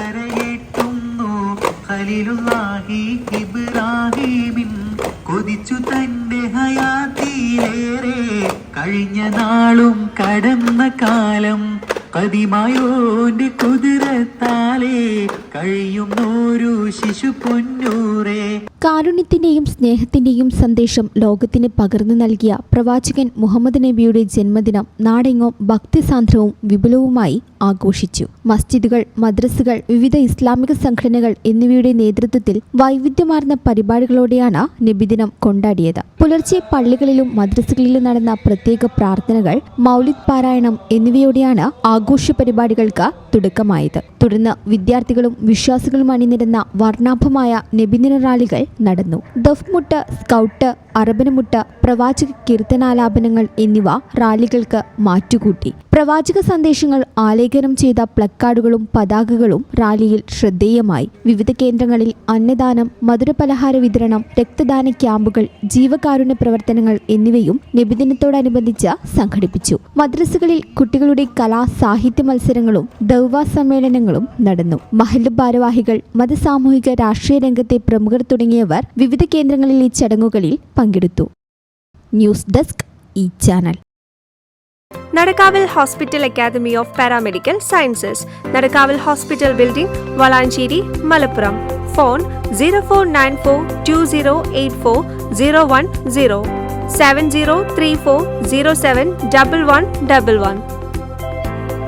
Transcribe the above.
കരയേറ്റുന്നു ഖലീലുല്ലാഹി ഇബ്രാഹീമിൻ കൊതിച്ചു തന്റെ ഹയാത്തിലേറെ കഴിഞ്ഞ നാളും കടന്ന കാലം കദിമായോന്റെ കുതിരത്താലേ കഴിയുന്നോരു ശിശു പൊന്നൂറേ. കാരുണ്യത്തിന്റെയും സ്നേഹത്തിന്റെയും സന്ദേശം ലോകത്തിന് പകർന്നു നൽകിയ പ്രവാചകൻ മുഹമ്മദ് നബിയുടെ ജന്മദിനം നാടെങ്ങും ഭക്തിസാന്ദ്രവും വിപുലവുമായി ആഘോഷിച്ചു. മസ്ജിദുകൾ, മദ്രസകൾ, വിവിധ ഇസ്ലാമിക സംഘടനകൾ എന്നിവയുടെ നേതൃത്വത്തിൽ വൈവിധ്യമാർന്ന പരിപാടികളോടെയാണ് നബിദിനം കൊണ്ടാടിയത്. പുലർച്ചെ പള്ളികളിലും മദ്രസകളിലും നടന്ന പ്രത്യേക പ്രാർത്ഥനകൾ, മൗലിദ് പാരായണം എന്നിവയോടെയാണ് ആഘോഷ പരിപാടികൾക്ക് തുടക്കമായത്. തുടർന്ന് വിദ്യാർത്ഥികളും വിശ്വാസികളും അണിനിരന്ന വർണ്ണാഭമായ നബിദിന റാലികൾ നടന്നു. ദഫ്മുട്ട്, സ്കൗട്ട്, അറബനമുട്ട്, പ്രവാചക കീർത്തനാലാപനങ്ങൾ എന്നിവ റാലികൾക്ക് മാറ്റുകൂട്ടി. പ്രവാചക സന്ദേശങ്ങൾ ആലേഖനം ചെയ്ത പ്ലക്കാർഡുകളും പതാകകളും റാലിയിൽ ശ്രദ്ധേയമായി. വിവിധ കേന്ദ്രങ്ങളിൽ അന്നദാനം, മധുരപലഹാര വിതരണം, രക്തദാന ക്യാമ്പുകൾ, ജീവകാരുണ്യ പ്രവർത്തനങ്ങൾ എന്നിവയും നബിദിനത്തോടനുബന്ധിച്ച് സംഘടിപ്പിച്ചു. മദ്രസകളിൽ കുട്ടികളുടെ കലാ സാഹിത്യ മത്സരങ്ങളും ദൗവ സമ്മേളനങ്ങളും നടന്നു. മഹല്ല് ഭാരവാഹികൾ, മതസാമൂഹിക രാഷ്ട്രീയ രംഗത്തെ പ്രമുഖർ തുടങ്ങിയവർ വിവിധ കേന്ദ്രങ്ങളിലെ ചടങ്ങുകളിൽ പങ്കെടുത്തു. ന്യൂസ് ഡെസ്ക് ഈ ചാനൽ. നടക്കാവിൽ hospital academy of paramedical sciences, നടക്കാവിൽ hospital building, Valanchery, Malappuram. Phone 049420840110 7034071111.